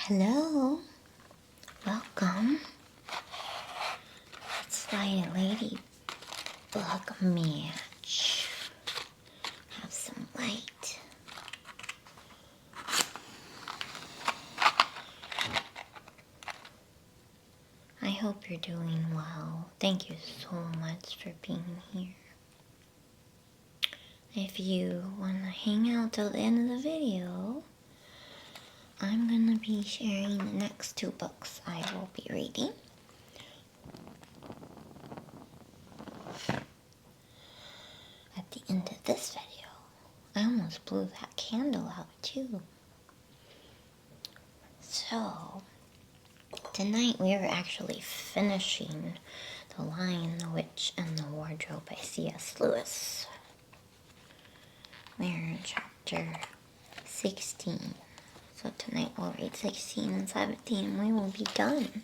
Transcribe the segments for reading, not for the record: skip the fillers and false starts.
Hello, welcome. It's Light Ladybug Match. Have some light. I hope you're doing well. Thank you so much for being here. If you want to hang out till the end of the video, I'm going to be sharing the next two books I will be reading. At the end of this video, I almost blew that candle out too. So, tonight we are actually finishing The Lion, the Witch, and the Wardrobe by C.S. Lewis. We're in chapter 16. So tonight we'll read 16 and 17 and we will be done.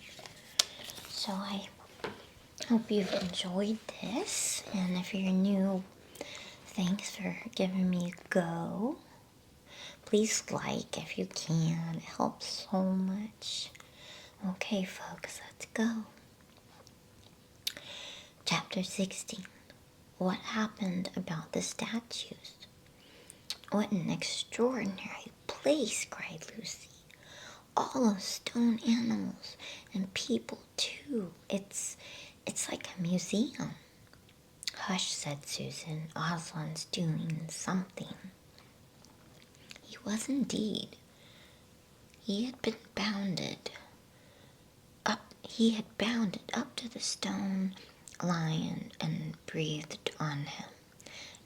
So I hope you've enjoyed this. And if you're new, thanks for giving me a go. Please like if you can. It helps so much. Okay, folks, let's go. Chapter 16. What happened about the statues? What an extraordinary place, cried Lucy. All those stone animals and people, too. It's like a museum. Hush, said Susan. Aslan's doing something. He was indeed. He had bounded up to the stone lion and breathed on him.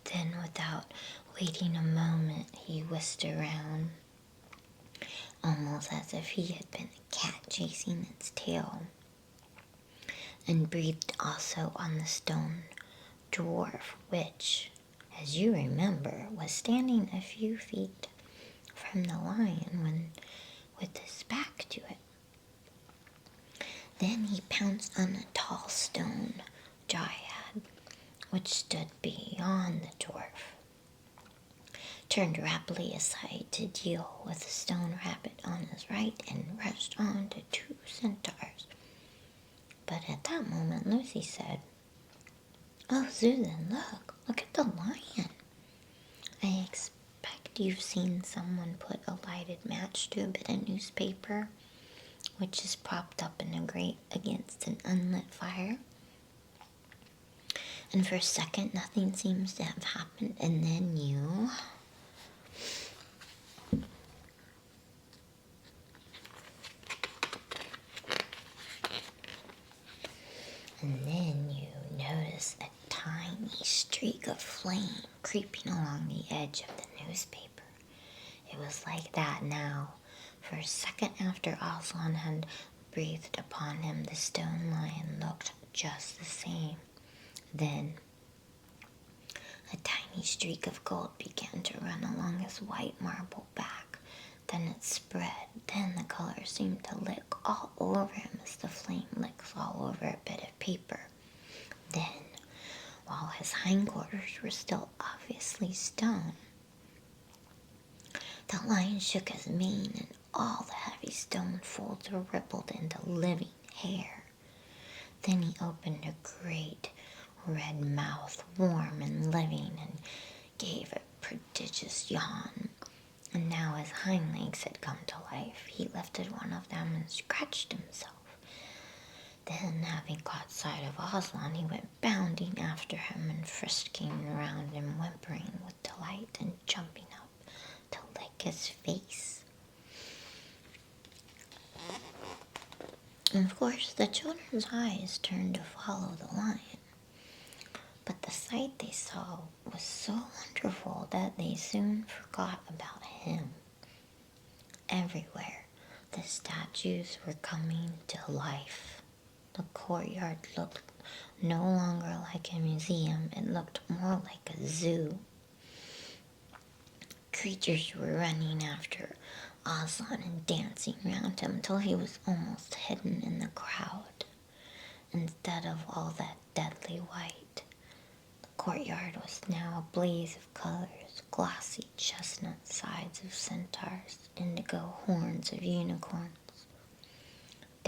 Then, without waiting a moment, he whisked around, almost as if he had been a cat chasing its tail, and breathed also on the stone dwarf, which, as you remember, was standing a few feet from the lion with his back to it. Then he pounced on a tall stone dryad, which stood beyond the dwarf, turned rapidly aside to deal with the stone rabbit on his right, and rushed on to two centaurs. But at that moment Lucy said, "Oh, Susan, look at the lion. I expect you've seen someone put a lighted match to a bit of newspaper, which is propped up in a grate against an unlit fire. And for a second, nothing seems to have happened, and then you..." And then you notice a tiny streak of flame creeping along the edge of the newspaper. It was like that now. For a second after Aslan had breathed upon him, the stone lion looked just the same. Then a tiny streak of gold began to run along his white marble back. Then it spread. Then the color seemed to lick all over him as the flame licks all over a bit of paper. Then, while his hindquarters were still obviously stone, the lion shook his mane and all the heavy stone folds rippled into living hair. Then he opened a great red mouth, warm and living, and gave a prodigious yawn. And now his hind legs had come to life. He lifted one of them and scratched himself. Then, having caught sight of Aslan, he went bounding after him and frisking around him, whimpering with delight and jumping up to lick his face. And of course, the children's eyes turned to follow the lion. But the sight they saw was so wonderful that they soon forgot about him. Everywhere, the statues were coming to life. The courtyard looked no longer like a museum. It looked more like a zoo. Creatures were running after Aslan and dancing round him till he was almost hidden in the crowd. Instead of all that deadly white, the courtyard was now a blaze of colors: glossy chestnut sides of centaurs, indigo horns of unicorns,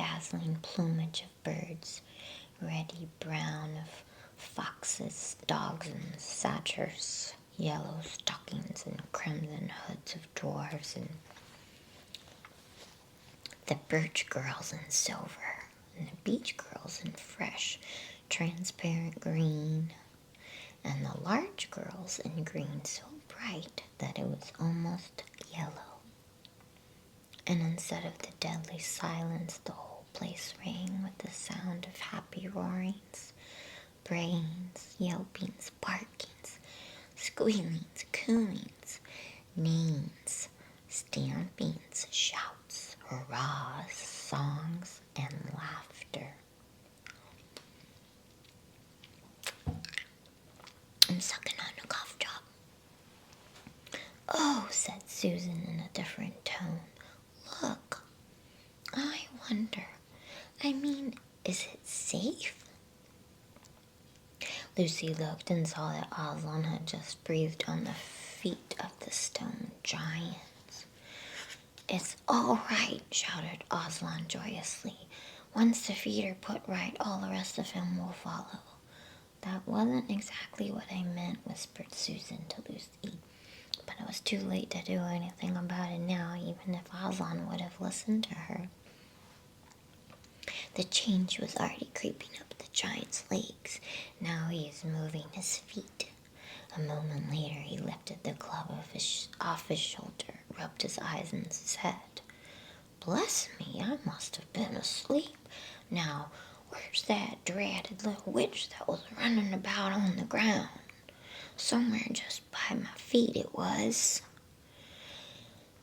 dazzling plumage of birds, reddy brown of foxes, dogs, and satyrs, yellow stockings and crimson hoods of dwarves, and the birch girls in silver, and the beech girls in fresh, transparent green, and the large girls in green so bright that it was almost yellow. And instead of the deadly silence, the whole place rang with the sound of happy roarings, brayings, yelpings, barkings, squealings, cooings, neighings, stampings, shouts, hurrahs, songs, and laughter. I'm sucking on a cough drop. Oh, said Susan in a different tone. Look, I wonder. I mean, is it safe? Lucy looked and saw that Aslan had just breathed on the feet of the stone giants. It's all right, shouted Aslan joyously. Once the feet are put right, all the rest of him will follow. That wasn't exactly what I meant, whispered Susan to Lucy. But it was too late to do anything about it now, even if Aslan would have listened to her. The change was already creeping up the giant's legs. Now he is moving his feet. A moment later, he lifted the club off his shoulder, rubbed his eyes, and said, Bless me, I must have been asleep. Now, where's that dreaded little witch that was running about on the ground? Somewhere just by my feet it was.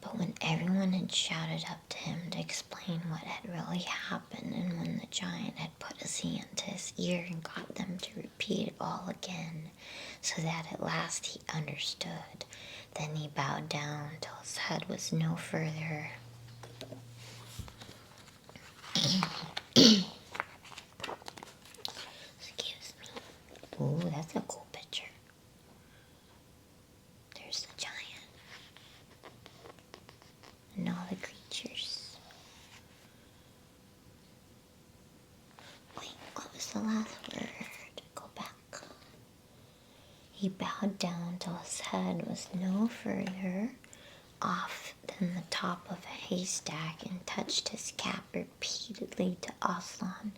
But when everyone had shouted up to him to explain what had really happened, and when the giant had put his hand to his ear and got them to repeat it all again, so that at last he understood, then he bowed down till his head was no further. Excuse me. Ooh, that's a cool picture. There's the giant and all the creatures. Wait, what was the last word? Go back. He bowed down till his head was no further off than the top of a haystack, and touched his cap repeatedly to Aslan,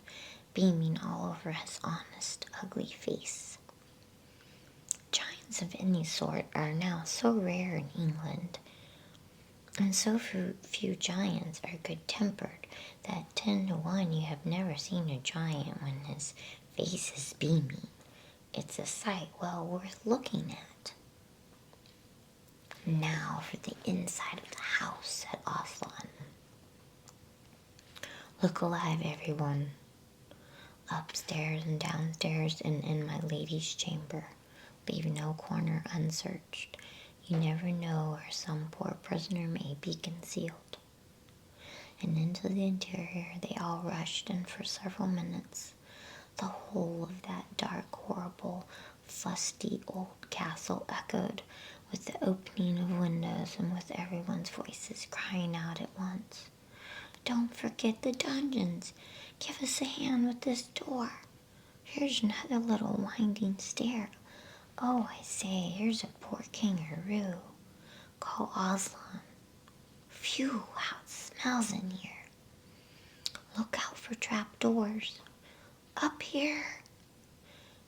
beaming all over his honest, ugly face. Giants of any sort are now so rare in England, and so few giants are good-tempered, that 10 to 1 you have never seen a giant when his face is beaming. It's a sight well worth looking at. Now for the inside of the house, said Aslan. Look alive, everyone. Upstairs and downstairs and in my lady's chamber. Leave no corner unsearched. You never know where some poor prisoner may be concealed. And into the interior they all rushed, and for several minutes the whole of that dark, horrible, fusty old castle echoed with the opening of windows and with everyone's voices crying out at once, Don't forget the dungeons. Give us a hand with this door. Here's another little winding stair. Oh, I say, here's a poor kangaroo. Call Aslan. Phew, how it smells in here. Look out for trapdoors. Up here.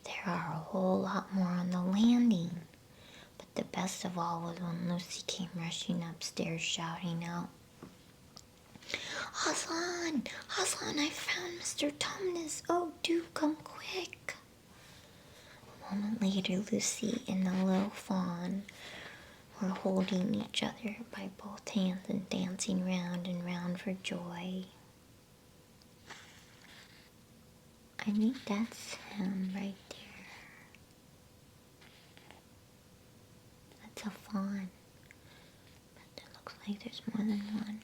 There are a whole lot more on the landing. But the best of all was when Lucy came rushing upstairs shouting out, Aslan! Aslan, I found Mr. Tumnus. Oh, do come quick. A moment later, Lucy and the little fawn were holding each other by both hands and dancing round and round for joy. I think that's him right there. That's a fawn. But it looks like there's more than one.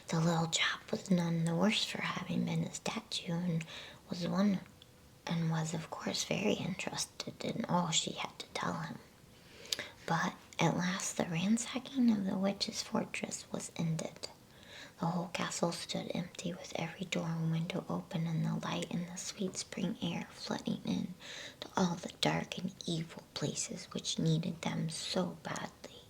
The little chap was none the worse for having been a statue, and was of course very interested in all she had to tell him. But At last the ransacking of the witch's fortress was ended. The whole castle stood empty, with every door and window open, and the light and the sweet spring air flooding in to all the dark and evil places which needed them so badly.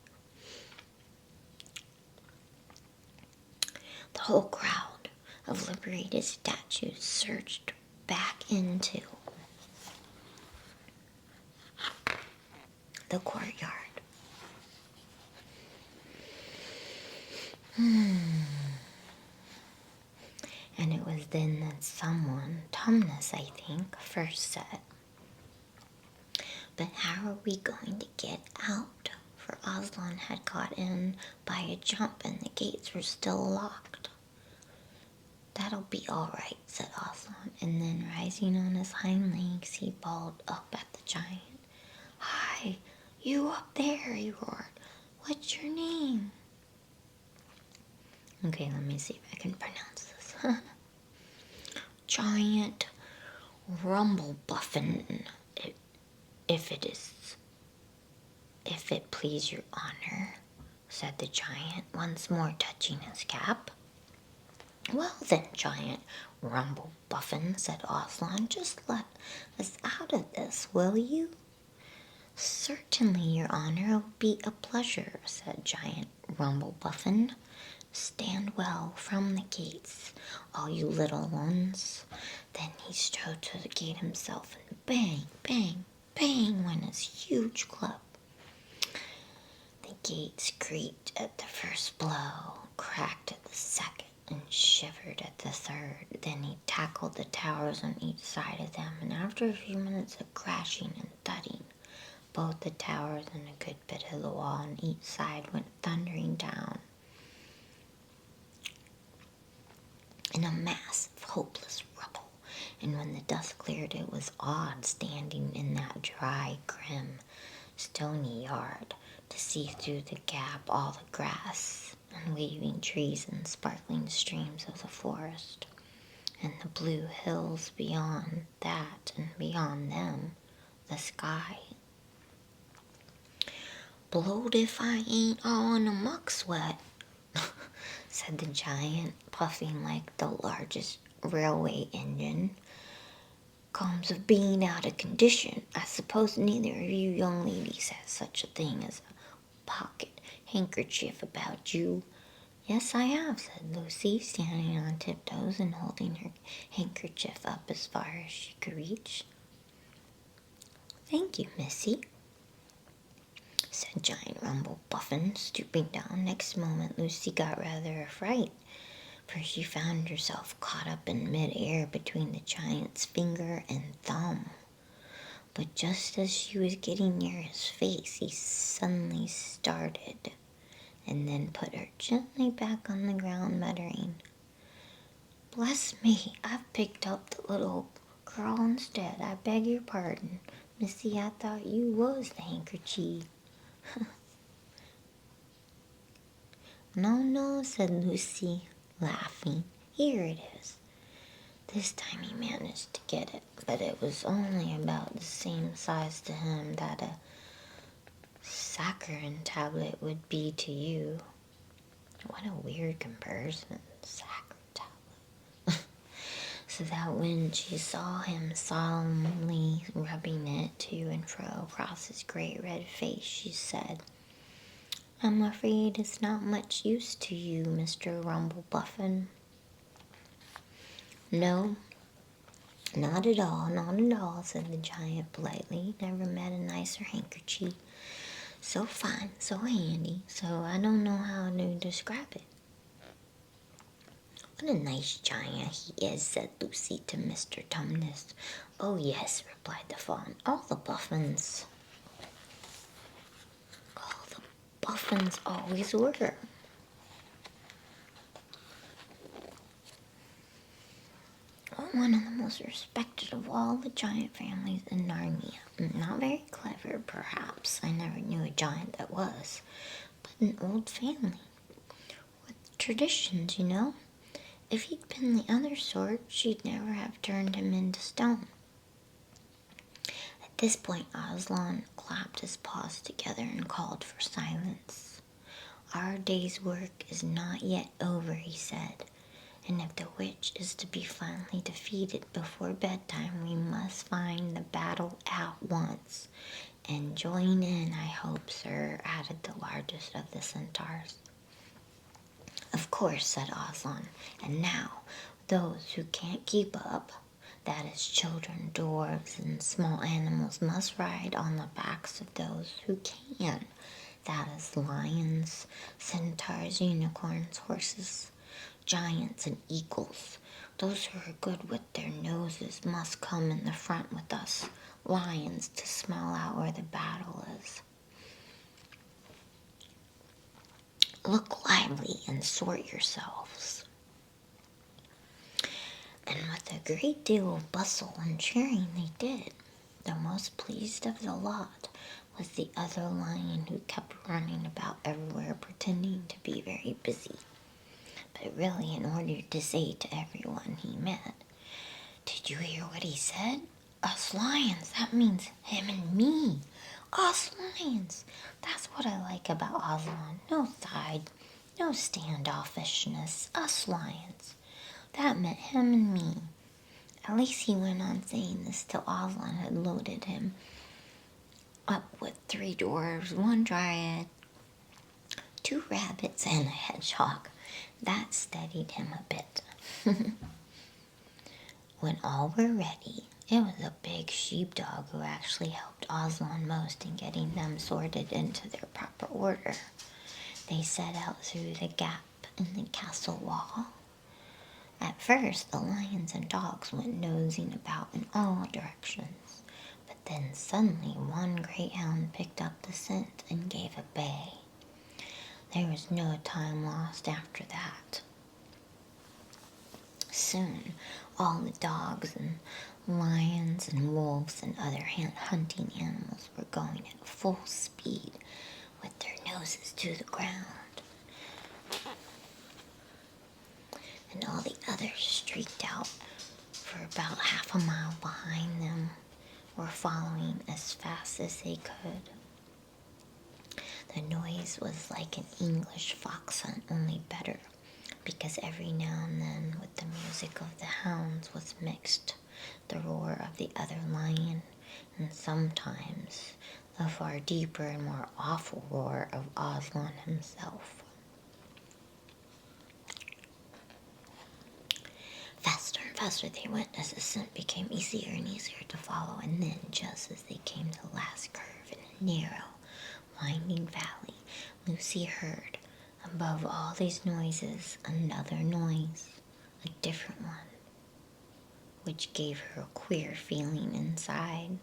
The whole crowd of liberated statues surged back into the courtyard. And it was then that someone, Tumnus I think, first said, "But how are we going to get out?" For Aslan had got in by a jump and the gates were still locked. "That'll be all right," said Aslan, and then rising on his hind legs, he bawled up at the giant. "Hi, you up there," he roared. "What's your name?" Okay, let me see if I can pronounce this. Giant Rumblebuffin, if it please your honor, said the giant, once more touching his cap. "Well then, Giant Rumblebuffin," said Aslan, "just let us out of this, will you?" "Certainly, your honor, it will be a pleasure," said Giant Rumblebuffin. "Stand well from the gates, all you little ones." Then he strode to the gate himself, and bang, bang, bang went his huge club. The gates creaked at the first blow, cracked at the second, and shivered at the third. Then he tackled the towers on each side of them, and after a few minutes of crashing and thudding, both the towers and a good bit of the wall on each side went thundering down in a mass of hopeless rubble. And when the dust cleared, it was odd standing in that dry, grim, stony yard, to see through the gap all the grass and waving trees and sparkling streams of the forest, and the blue hills beyond that, and beyond them, the sky. "Blowed if I ain't all in a muck sweat," said the giant, puffing like the largest railway engine. "Comes of being out of condition. I suppose neither of you young ladies has such a thing as a pocket handkerchief about you." "Yes, I have," said Lucy, standing on tiptoes and holding her handkerchief up as far as she could reach. "Thank you, Missy," said Giant Rumblebuffin, stooping down. Next moment Lucy got rather a fright, for she found herself caught up in mid-air between the giant's finger and thumb. But just as she was getting near his face, he suddenly started, and then put her gently back on the ground, muttering, "Bless me, I've picked up the little girl instead. I beg your pardon, Missy, I thought you was the handkerchief." "No, no," said Lucy, laughing. "Here it is." This time he managed to get it, but it was only about the same size to him that a saccharine tablet would be to you. What a weird comparison, saccharine tablet. So that when she saw him solemnly rubbing it to and fro across his great red face, she said, "I'm afraid it's not much use to you, Mr. Rumblebuffin." "No, not at all, not at all," said the giant politely. "Never met a nicer handkerchief. So fine, so handy, so I don't know how to describe it." "What a nice giant he is," said Lucy to Mr. Tumnus. "Oh yes," replied the fawn, All the Buffins always were." One of the most respected of all the giant families in Narnia. Not very clever, perhaps. I never knew a giant that was. But an old family. With traditions, you know. If he'd been the other sort, she'd never have turned him into stone. At this point, Aslan clapped his paws together and called for silence. "Our day's work is not yet over," he said, "and if the witch is to be finally defeated before bedtime, we must find the battle at once. And join in, I hope, sir," added the largest of the centaurs. "Of course," said Aslan. "And now, those who can't keep up, that is children, dwarves, and small animals, must ride on the backs of those who can. That is lions, centaurs, unicorns, horses, giants, and eagles. Those who are good with their noses must come in the front with us, lions, to smell out where the battle is. Look lively and sort yourselves." And with a great deal of bustle and cheering they did. The most pleased of the lot was the other lion, who kept running about everywhere pretending to be very busy, but really in order to say to everyone he met, "Did you hear what he said? Us lions, that means him and me. Us lions. That's what I like about Aslan. No side, no standoffishness. Us lions. That meant him and me." At least he went on saying this till Aslan had loaded him up with 3 dwarves, 1 dryad, 2 rabbits, and a hedgehog. That steadied him a bit. When all were ready, it was a big sheepdog who actually helped Aslan most in getting them sorted into their proper order. They set out through the gap in the castle wall. At first, the lions and dogs went nosing about in all directions, but then suddenly one greyhound picked up the scent and gave a bay. There was no time lost after that. Soon, all the dogs and lions and wolves and other hunting animals were going at full speed with their noses to the ground. And all the others streaked out for about half a mile behind them, or following as fast as they could. The noise was like an English fox hunt, only better, because every now and then with the music of the hounds was mixed the roar of the other lion, and sometimes the far deeper and more awful roar of Aslan himself. Faster and faster they went as the scent became easier and easier to follow, and then, just as they came to the last curve in a narrow, winding valley, Lucy heard, above all these noises, another noise, a different one, which gave her a queer feeling inside.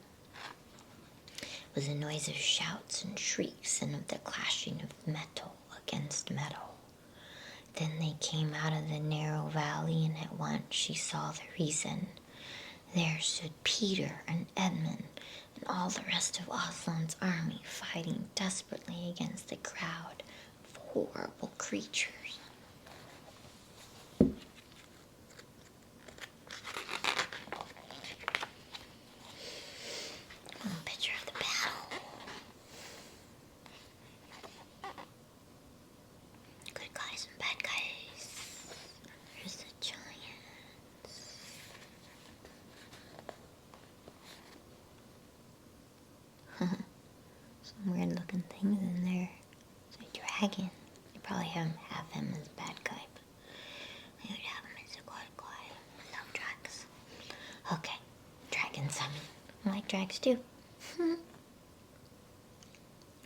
It was a noise of shouts and shrieks and of the clashing of metal against metal. Then they came out of the narrow valley, and at once she saw the reason. There stood Peter and Edmund and all the rest of Aslan's army, fighting desperately against a crowd of horrible creatures. A picture of the battle. Good guys and bad guys. There's the giants. Some weird looking things in there. It's a dragon. You probably have him as a bad guy, but I would have him as a good guy. I love drags. Okay, dragon summon. I like drags too.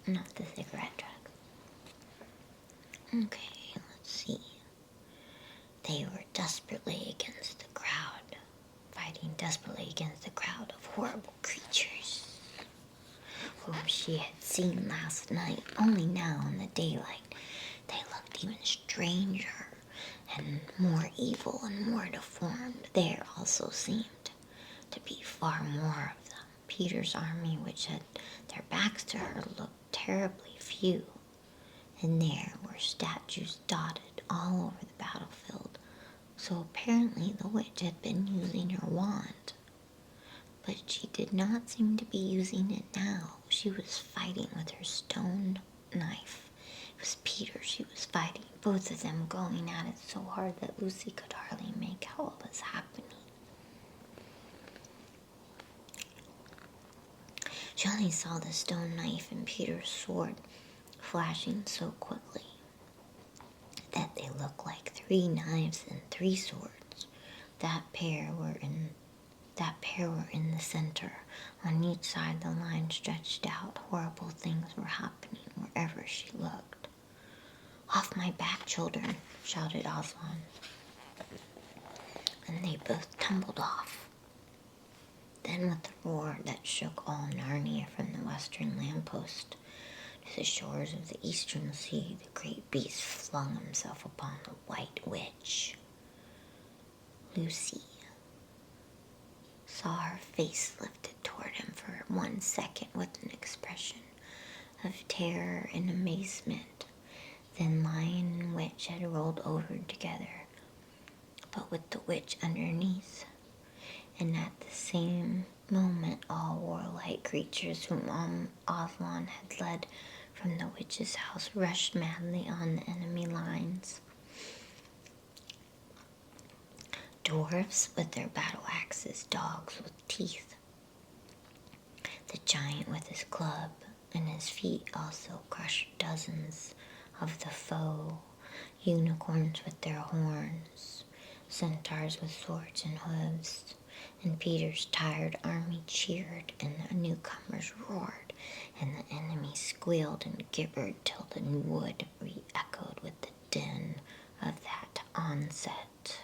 Not the cigarette drag. Okay, let's see. They were desperately against the crowd, fighting desperately against the crowd of horrible creatures whom she had seen last night. Only now in the daylight they looked even stranger and more evil and more deformed. There also seemed to be far more of them. Peter's army, which had their backs to her, looked terribly few, and there were statues dotted all over the battlefield. So apparently the witch had been using her wand, but she did not seem to be using it now. she was fighting with her stone knife. It was Peter she was fighting, both of them going at it so hard that Lucy could hardly make out what was happening. She only saw the stone knife and Peter's sword flashing so quickly that they looked like 3 knives and 3 swords. That pair were in the center. On each side the line stretched out. Horrible things were happening wherever she looked. "Off my back, children," shouted Aslan. And they both tumbled off. Then with a roar that shook all Narnia from the western lamppost to the shores of the eastern sea, the great beast flung himself upon the white witch. Lucy saw her face lifted toward him for 1 second with an expression of terror and amazement. Then lion and witch had rolled over together, but with the witch underneath. And at the same moment, all warlike creatures whom Aslan had led from the witch's house rushed madly on the enemy lines. Dwarfs with their battle axes, dogs with teeth, the giant with his club and his feet also crushed dozens of the foe, unicorns with their horns, centaurs with swords and hooves, and Peter's tired army cheered, and the newcomers roared, and the enemy squealed and gibbered till the wood re-echoed with the din of that onset.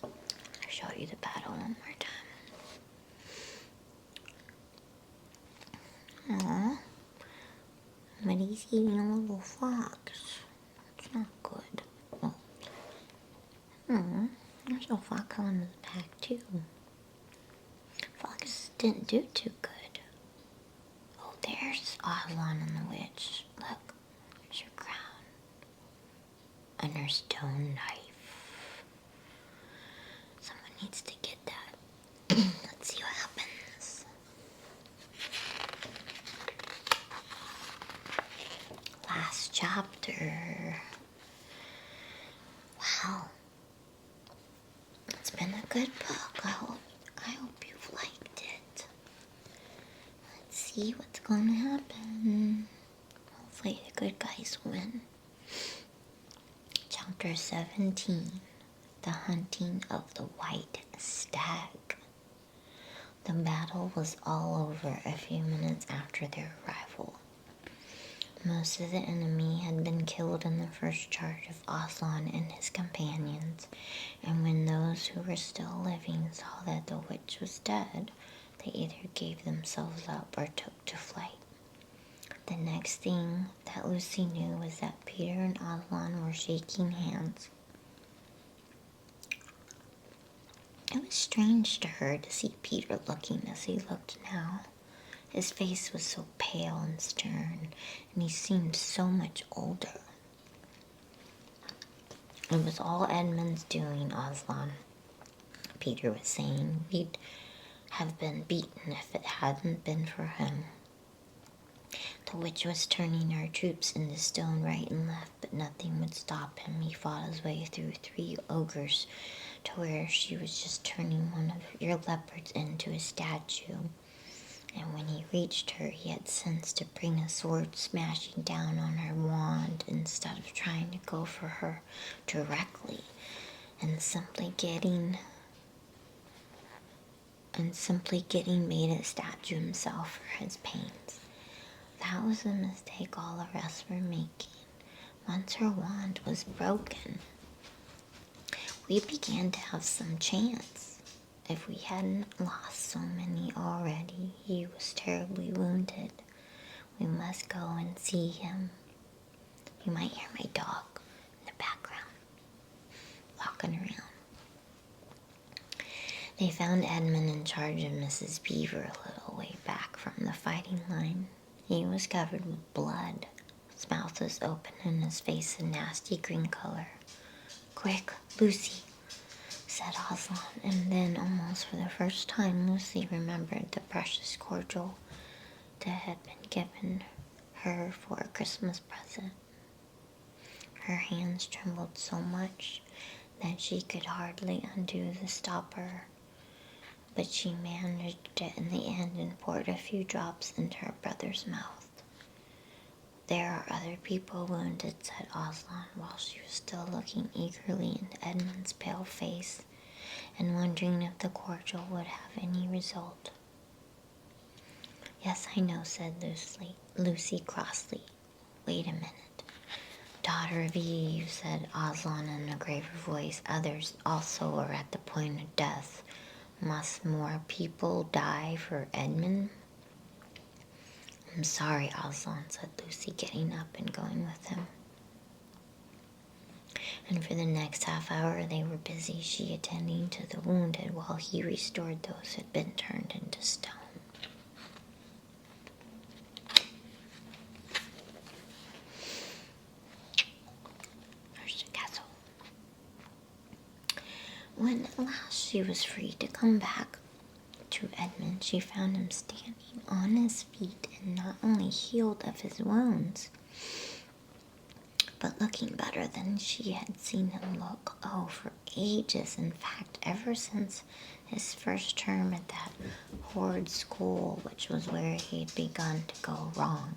I'll show you the battle one more time. Aww. But he's eating a little fox. It's not good. Oh. There's a fox on his back too. Fox didn't do too good. Oh, there's Aslan and the witch. Look, there's her crown. And her stone knife. Someone needs to get that. Let's see what happens. Last chapter. Wow. It's been a good book. I hope you've liked it. Let's see what's going to happen. Hopefully the good guys win. Chapter 17. The Hunting of the White Stag. The battle was all over a few minutes after their arrival. Most of the enemy had been killed in the first charge of Aslan and his companions, and when those who were still living saw that the witch was dead, they either gave themselves up or took to flight. The next thing that Lucy knew was that Peter and Aslan were shaking hands. It was strange to her to see Peter looking as he looked now. His face was so pale and stern, and he seemed so much older. It was all Edmund's doing, Aslan, Peter was saying. We'd have been beaten if it hadn't been for him. The witch was turning our troops into stone right and left, but nothing would stop him. He fought his way through 3 ogres to where she was just turning one of your leopards into a statue. And when he reached her, he had sense to bring a sword smashing down on her wand instead of trying to go for her directly and simply getting made a statue himself for his pains. That was a mistake all the rest were making. Once her wand was broken, we began to have some chance. If we hadn't lost so many already, he was terribly wounded. We must go and see him. You might hear my dog in the background, walking around. They found Edmund in charge of Mrs. Beaver a little way back from the fighting line. He was covered with blood. His mouth was open and his face a nasty green color. "Quick, Lucy," said Aslan, and then almost for the first time Lucy remembered the precious cordial that had been given her for a Christmas present. Her hands trembled so much that she could hardly undo the stopper, but she managed it in the end and poured a few drops into her brother's mouth. "There are other people wounded," said Aslan, while she was still looking eagerly into Edmund's pale face and wondering if the cordial would have any result. "Yes, I know," said Lucy crossly. "Wait a minute." "Daughter of Eve," said Aslan in a graver voice, "others also are at the point of death. Must more people die for Edmund?" "I'm sorry, Aslan," said Lucy, getting up and going with him. And for the next half hour they were busy, she attending to the wounded while he restored those who had been turned into stone. There's the castle. When at last she was free to come back to Edmund, she found him standing on his feet and not only healed of his wounds, but looking better than she had seen him look, for ages. In fact, ever since his first term at that horrid school, which was where he had begun to go wrong.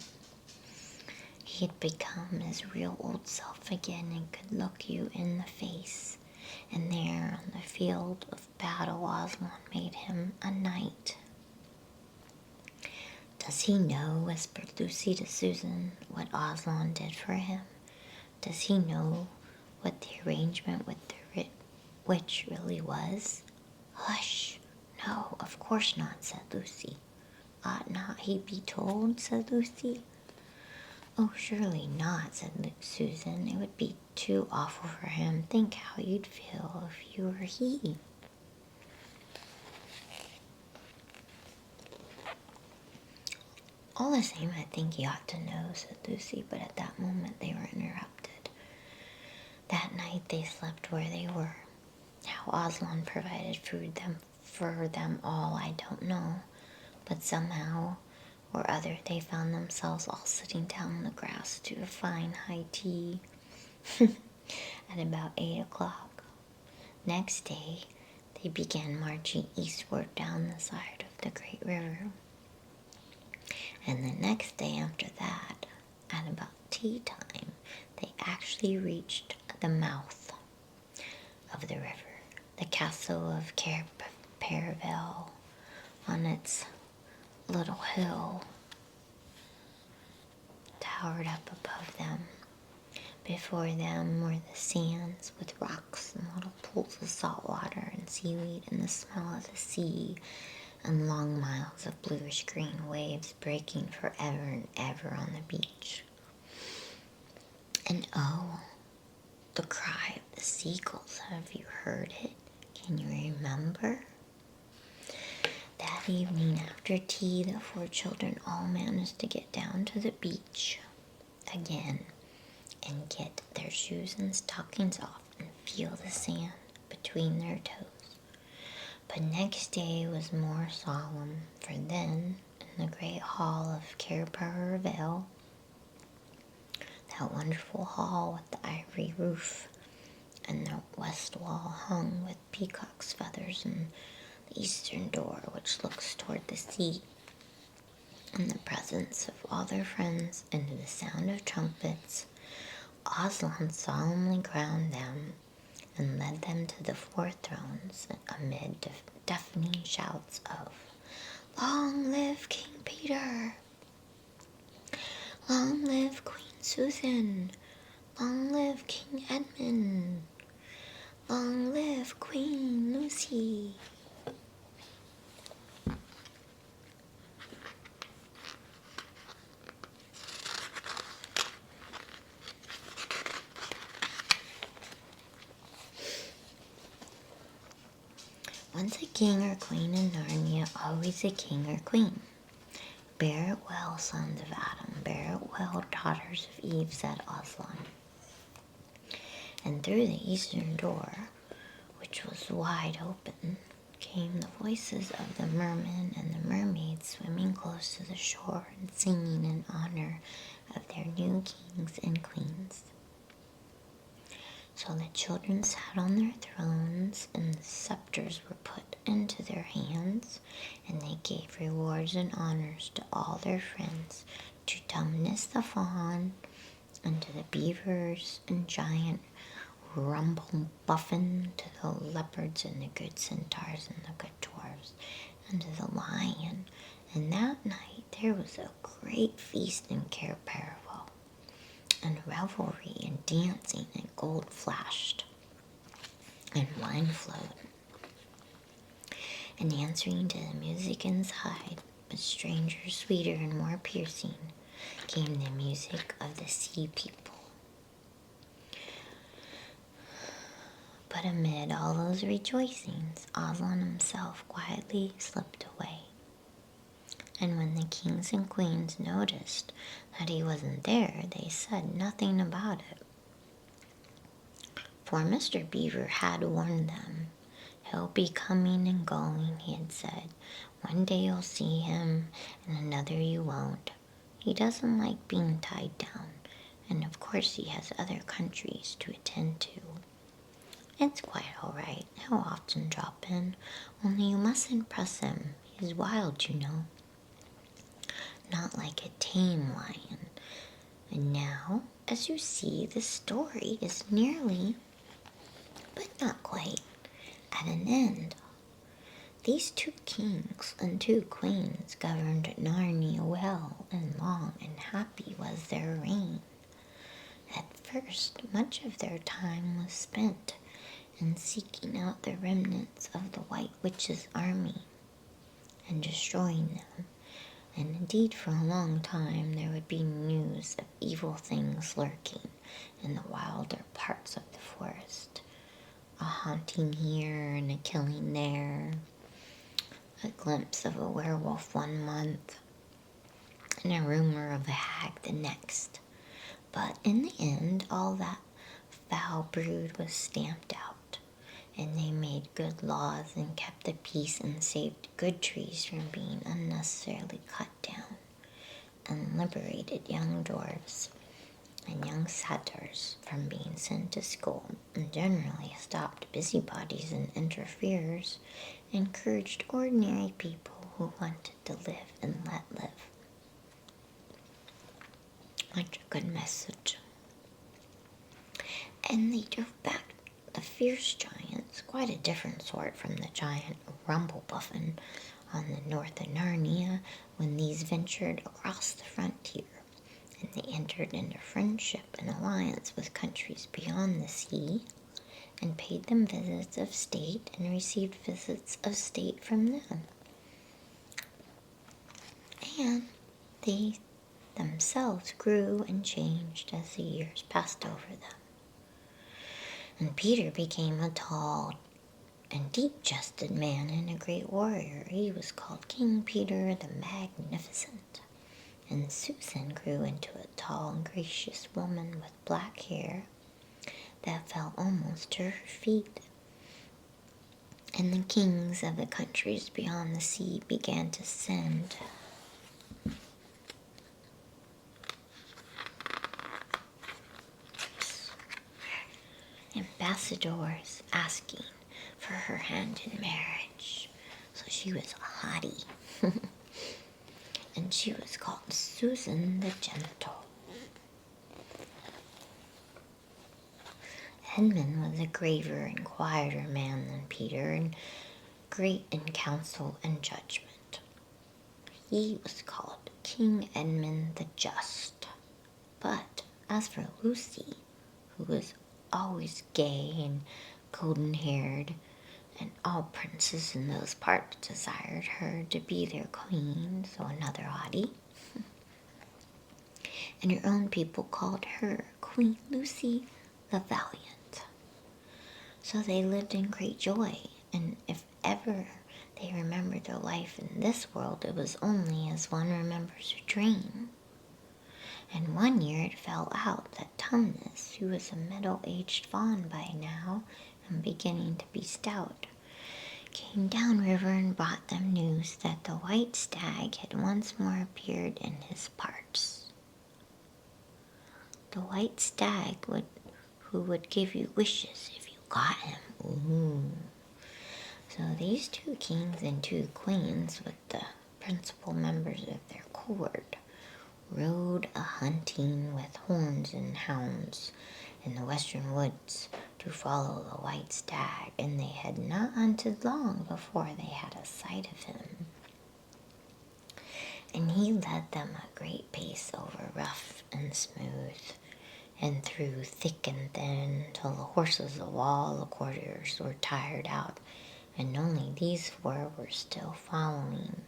He had become his real old self again and could look you in the face. And there on the field of battle, Aslan made him a knight. "Does he know," whispered Lucy to Susan, "what Aslan did for him? Does he know what the arrangement with the witch really was?" "Hush! No, of course not," said Lucy. "Ought not he be told?" said Lucy. "Oh, surely not," said Susan. "It would be too awful for him. Think how you'd feel if you were he." "All the same, I think he ought to know," said Lucy, but at that moment they were interrupted. That night they slept where they were. How Aslan provided food for them all, I don't know, but somehow or other they found themselves all sitting down on the grass to a fine high tea at about 8 o'clock. Next day they began marching eastward down the side of the great river. And the next day after that, at about tea time, they actually reached the mouth of the river. The castle of Candlelight on its little hill towered up above them. Before them were the sands with rocks and little pools of salt water and seaweed and the smell of the sea and long miles of bluish-green waves breaking forever and ever on the beach. And the cry of the seagulls, have you heard it? Can you remember? That evening after tea, the 4 children all managed to get down to the beach again and get their shoes and stockings off and feel the sand between their toes. But next day was more solemn, for then, in the great hall of Candlelight, that wonderful hall with the ivory roof and the west wall hung with peacock's feathers and the eastern door which looks toward the sea, in the presence of all their friends and to the sound of trumpets, Aslan solemnly crowned them and led them to the 4 thrones amid deafening shouts of "Long live King Peter! Long live Queen Susan! Long live King Edmund! Long live Queen Lucy!" Once a king or queen in Narnia, always a king or queen. "Bear it well, sons of Adam, bear it well, daughters of Eve," said Aslan. And through the eastern door, which which was wide open, came the voices of the mermen and the mermaids swimming close to the shore and singing in honor of their new kings and queens. So the children sat on their thrones, and the scepters were put into their hands, and they gave rewards and honors to all their friends, to Tumnus the fawn, and to the beavers and giant Rumblebuffin, to the leopards and the good centaurs and the good dwarves, and to the lion. And that night there was a great feast in Cair Paravel, and revelry and dancing, and gold flashed, and wine flowed. And answering to the music inside, but stranger, sweeter, and more piercing, came the music of the sea people. But amid all those rejoicings, Aslan himself quietly slipped away. And when the kings and queens noticed that he wasn't there, they said nothing about it. For Mr. Beaver had warned them. He'll be coming and going, he had said. One day you'll see him, and another you won't. He doesn't like being tied down, and of course he has other countries to attend to. It's quite all right. He'll often drop in, only you mustn't press him. He's wild, you know. Not like a tame lion. And now, as you see, the story is nearly, but not quite, at an end. These 2 kings and 2 queens governed Narnia well, and long and happy was their reign. At first, much of their time was spent in seeking out the remnants of the White Witch's army and destroying them. And indeed, for a long time, there would be news of evil things lurking in the wilder parts of the forest. A haunting here and a killing there. A glimpse of a werewolf one month, and a rumor of a hag the next. But in the end, all that foul brood was stamped out, and they made good laws and kept the peace and saved good trees from being unnecessarily cut down, and liberated young dwarves and young satyrs from being sent to school, and generally stopped busybodies and interferers, encouraged ordinary people who wanted to live and let live. Such a good message. And they drove back the fierce giants, quite a different sort from the giant Rumblebuffin on the north of Narnia, when these ventured across the frontier, and they entered into friendship and alliance with countries beyond the sea, and paid them visits of state and received visits of state from them. And they themselves grew and changed as the years passed over them. And Peter became a tall and deep-chested man and a great warrior. He was called King Peter the Magnificent. And Susan grew into a tall and gracious woman with black hair that fell almost to her feet. And the kings of the countries beyond the sea began to send ambassadors asking for her hand in marriage. So she was a hottie. And she was called Susan the Gentle. Edmund was a graver and quieter man than Peter, and great in counsel and judgment. He was called King Edmund the Just. But as for Lucy, who was always gay and golden-haired, and all princes in those parts desired her to be their queen, so another hottie. And her own people called her Queen Lucy the Valiant. So they lived in great joy, and if ever they remembered their life in this world, it was only as one remembers a dream. And one year it fell out that Tumnus, who was a middle-aged fawn by now, and beginning to be stout, came downriver and brought them news that the white stag had once more appeared in his parts. The white stag who would give you wishes if you got him. Ooh. So these 2 kings and 2 queens, with the principal members of their court, rode a-hunting with horns and hounds in the western woods to follow the white stag, and they had not hunted long before they had a sight of him. And he led them a great pace over rough and smooth, and through thick and thin, till the horses of all the courtiers were tired out, and only these 4 were still following.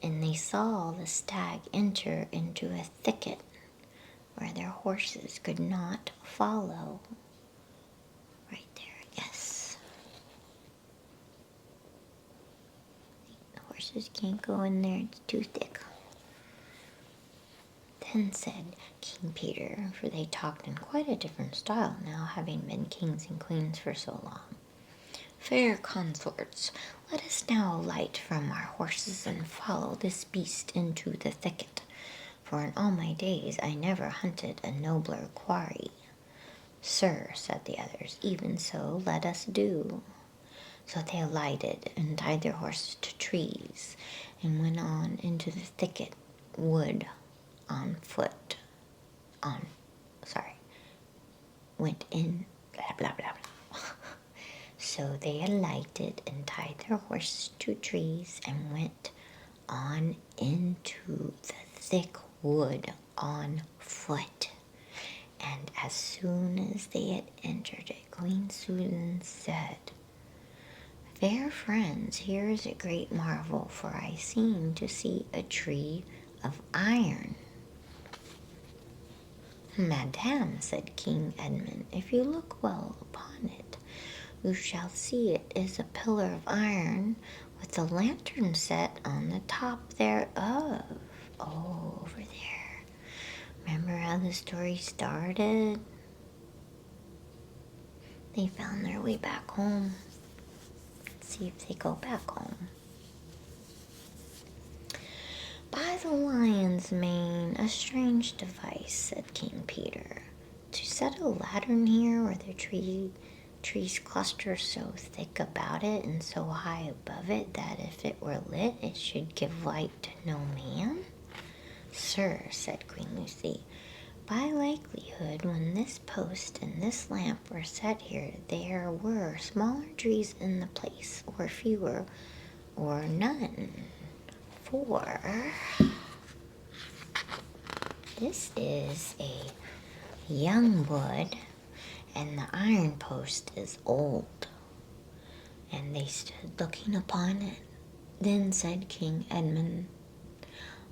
And they saw the stag enter into a thicket where their horses could not follow. Right there, I guess. The horses can't go in there, it's too thick. Then said King Peter, for they talked in quite a different style now, having been kings and queens for so long. Fair consorts, let us now alight from our horses and follow this beast into the thicket, for in all my days I never hunted a nobler quarry. Sir, said the others, even so let us do. So they alighted and tied their horses to trees and went on into the thicket wood on foot. Went in, blah, blah, blah, blah. So they alighted and tied their horses to trees and went on into the thick wood on foot. And as soon as they had entered it, Queen Susan said, Fair friends, here is a great marvel, for I seem to see a tree of iron. Madame, said King Edmund, if you look well upon it, you shall see it is a pillar of iron with a lantern set on the top thereof. Oh, over there. Remember how the story started? They found their way back home. Let's see if they go back home. By the lion's mane, a strange device, said King Peter. To set a lantern here where the trees cluster so thick about it and so high above it that if it were lit it should give light to no man? Sir, said Queen Lucy, by likelihood when this post and this lamp were set here there were smaller trees in the place, or fewer, or none. For this is a young wood, and the iron post is old. And they stood looking upon it. Then said King Edmund,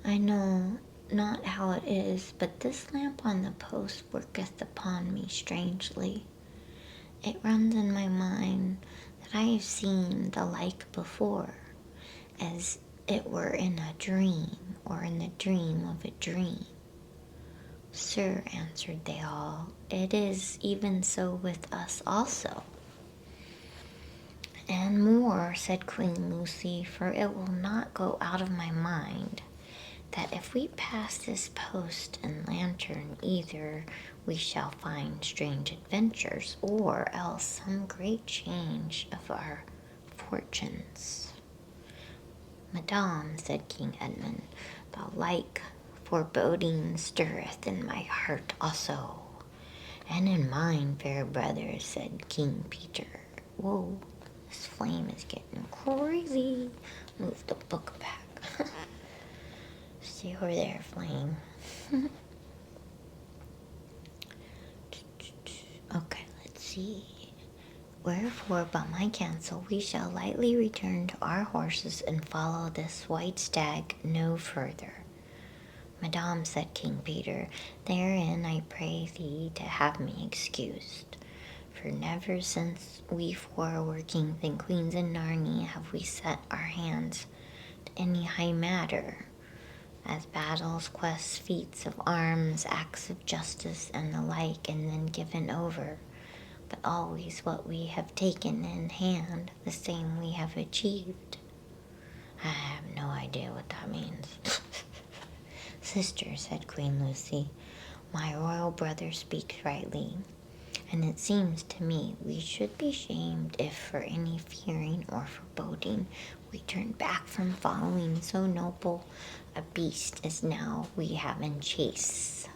I know not how it is, but this lamp on the post worketh upon me strangely. It runs in my mind that I have seen the like before, as it were in a dream, or in the dream of a dream. Sir, answered they all, it is even so with us also. And more, said Queen Lucy, for it will not go out of my mind, that if we pass this post and lantern, either we shall find strange adventures, or else some great change of our fortunes. Madame, said King Edmund, the like foreboding stirreth in my heart also. And in mine, fair brother, said King Peter. Whoa, this flame is getting crazy. Move the book back. Stay over there, flame. Okay, let's see. Wherefore, by my counsel, we shall lightly return to our horses and follow this white stag no further. Madame, said King Peter, therein I pray thee to have me excused. For never since we 4 were kings and queens in Narnia have we set our hands to any high matter, as battles, quests, feats of arms, acts of justice, and the like, and then given over. but always what we have taken in hand, the same we have achieved. I have no idea what that means. Sister, said Queen Lucy, my royal brother speaks rightly, and it seems to me we should be shamed if for any fearing or foreboding we turn back from following so noble a beast as now we have in chase.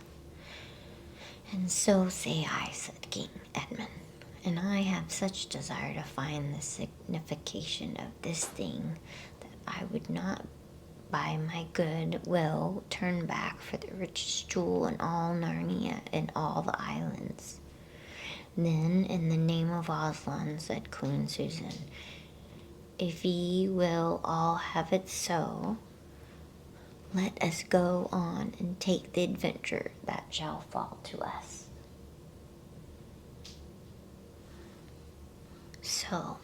And so say I, said King Edmund, and I have such desire to find the signification of this thing that I would not by my good will turn back for the richest jewel in all Narnia and all the islands. Then, in the name of Aslan, said Queen Susan, if ye will all have it so, let us go on and take the adventure that shall fall to us. So,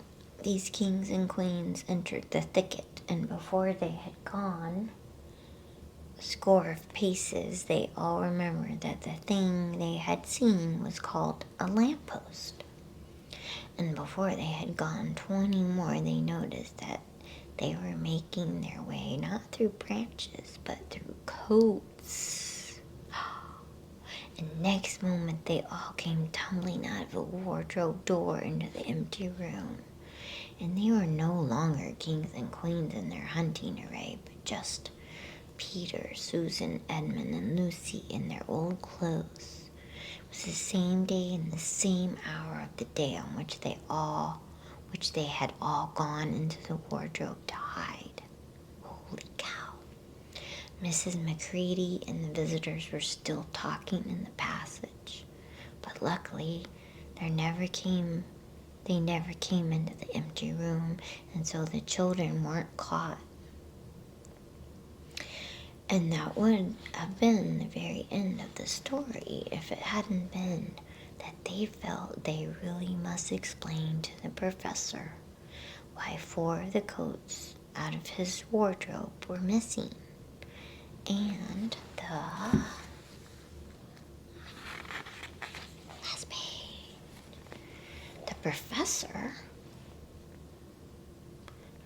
these kings and queens entered the thicket, and before they had gone a score of paces, they all remembered that the thing they had seen was called a lamppost. And before they had gone 20 more, they noticed that they were making their way not through branches, but through coats. And next moment, they all came tumbling out of a wardrobe door into the empty room. And they were no longer kings and queens in their hunting array, but just Peter, Susan, Edmund, and Lucy in their old clothes. It was the same day and the same hour of the day on which they had all gone into the wardrobe to hide. Holy cow. Mrs. Macready and the visitors were still talking in the passage, but luckily they never came into the empty room, and so the children weren't caught. And that would have been the very end of the story if it hadn't been that they felt they really must explain to the professor why 4 of the coats out of his wardrobe were missing. And the last page. The professor,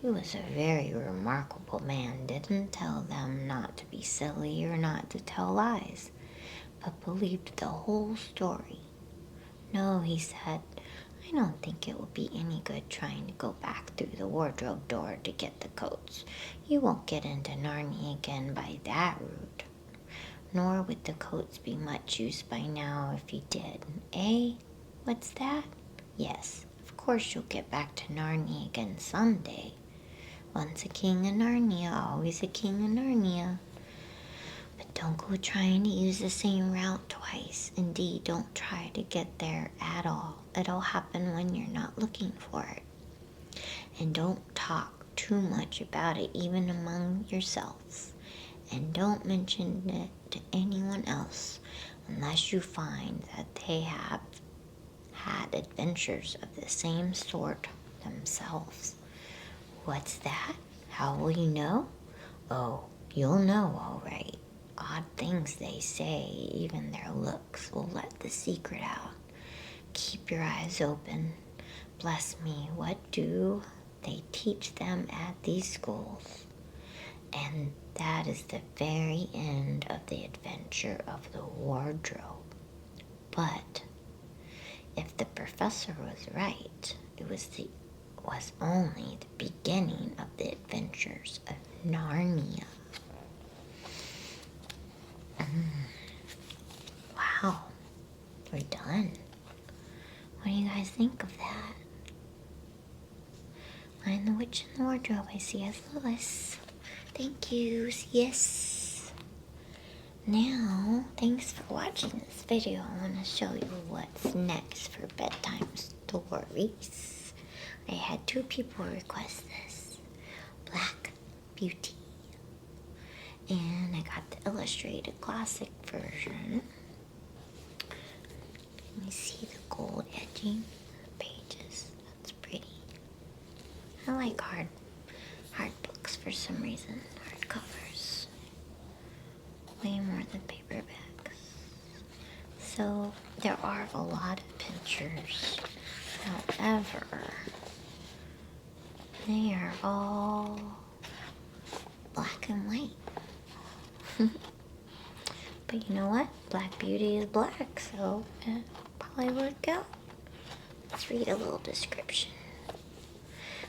who was a very remarkable man, didn't tell them not to be silly or not to tell lies, but believed the whole story. No, he said, I don't think it will be any good trying to go back through the wardrobe door to get the coats. You won't get into Narnia again by that route. Nor would the coats be much use by now if you did. Eh? What's that? Yes, of course you'll get back to Narnia again someday. Once a king in Narnia, always a king in Narnia. But don't go trying to use the same route twice. Indeed, don't try to get there at all. It'll happen when you're not looking for it. And don't talk too much about it, even among yourselves. And don't mention it to anyone else unless you find that they have had adventures of the same sort themselves. What's that? How will you know? Oh, you'll know all right. Odd things they say, even their looks will let the secret out. Keep your eyes open. Bless me, what do they teach them at these schools? And that is the very end of the adventure of the wardrobe. But if the professor was right, it was only the beginning of the adventures of Narnia. Wow, we're done. What do you guys think of that? Lion the Witch in the Wardrobe by C.S. Lewis. Thank you. Yes. Now, thanks for watching this video. I want to show you what's next for Bedtime Stories. I had 2 people request this. Black Beauty. And I got the illustrated classic version. Let me see the gold edging of the pages. That's pretty. I like hard books for some reason. Hard covers. Way more than paperbacks. So there are a lot of pictures However, they are all black and white. But you know what? Black Beauty is black, so it probably work out. Let's read a little description.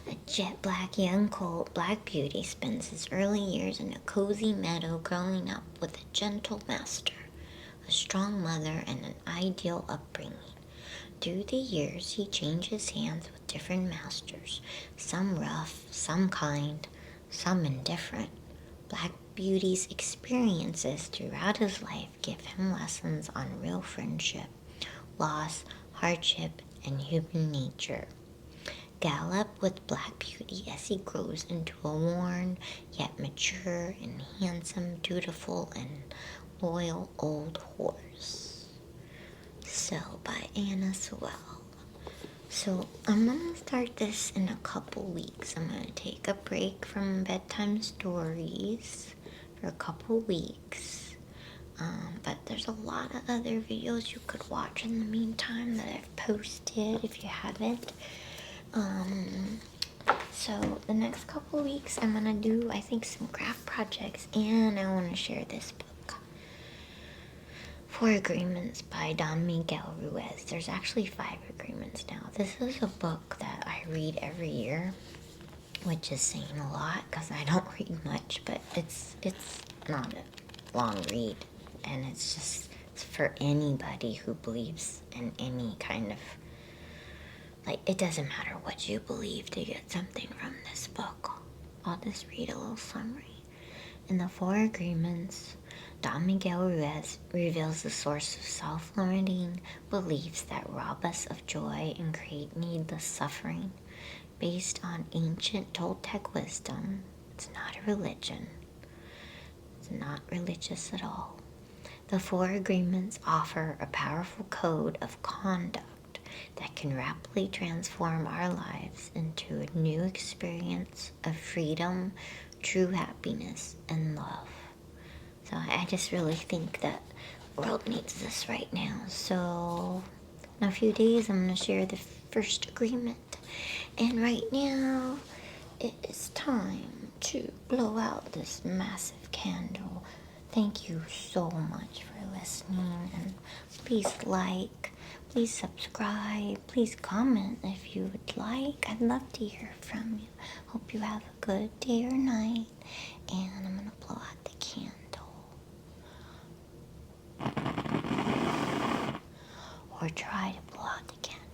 A jet black young colt, Black Beauty spends his early years in a cozy meadow growing up with a gentle master, a strong mother, and an ideal upbringing. Through the years, he changes hands with different masters, some rough, some kind, some indifferent. Black Beauty's experiences throughout his life give him lessons on real friendship, loss, hardship, and human nature. Gallop with Black Beauty as he grows into a worn, yet mature and handsome, dutiful, and loyal old horse. So, by Anna Sewell. So, I'm going to start this in a couple weeks. I'm going to take a break from Bedtime Stories for a couple weeks. But there's a lot of other videos you could watch in the meantime that I've posted if you haven't. So the next couple weeks I'm gonna do, I think, some craft projects, and I want to share this book, Four Agreements by Don Miguel Ruiz. There's actually 5 agreements now. This is a book that I read every year, which is saying a lot because I don't read much, but it's not a long read, and it's for anybody who believes in any kind of, like, it doesn't matter what you believe to get something from this book. I'll just read a little summary. In the Four Agreements, Don Miguel Ruiz reveals the source of self-limiting beliefs that rob us of joy and create needless suffering. Based on ancient Toltec wisdom, it's not a religion. It's not religious at all. The Four Agreements offer a powerful code of conduct that can rapidly transform our lives into a new experience of freedom, true happiness, and love. So I just really think that the world needs this right now. So in a few days I'm going to share the first agreement. And right now it is time to blow out this massive candle. Thank you so much for listening, and please like, please subscribe, please comment if you would like. I'd love to hear from you. Hope you have a good day or night, and I'm gonna blow out the candle. Or try to blow out the candle.